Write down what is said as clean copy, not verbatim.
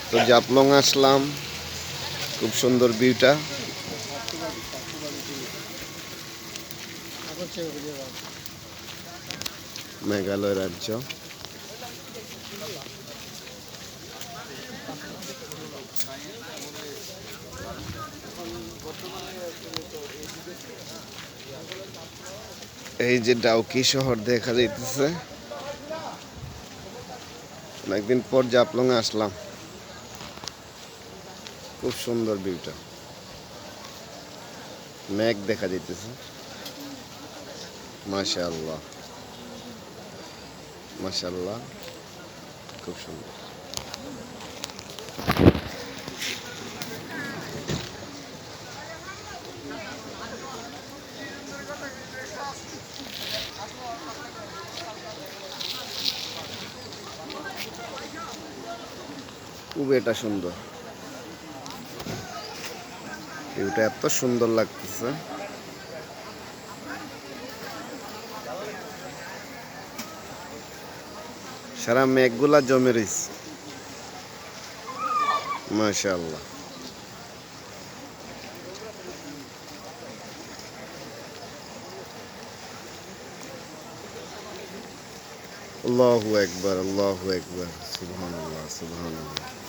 তো জাফলং আসলাম, খুব সুন্দর ভিউটা। মেঘালয় রাজ্য। এই যে ডাউকি শহর দেখা যাইতেছে। অনেকদিন পর জাফলং আসলাম, খুব সুন্দর ভিউটা। মেঘ দেখা যাইতেছে। মাশাআল্লাহ মাশাআল্লাহ, খুব সুন্দর। খুব এটা সুন্দর, ভিউটা এত সুন্দর লাগতেছে। সারা মেঘগুলা জমে রয়েছে। মাশাআল্লাহ। আল্লাহু আকবার, আল্লাহু আকবার, সুবহানাল্লাহ, সুবহানাল্লাহ।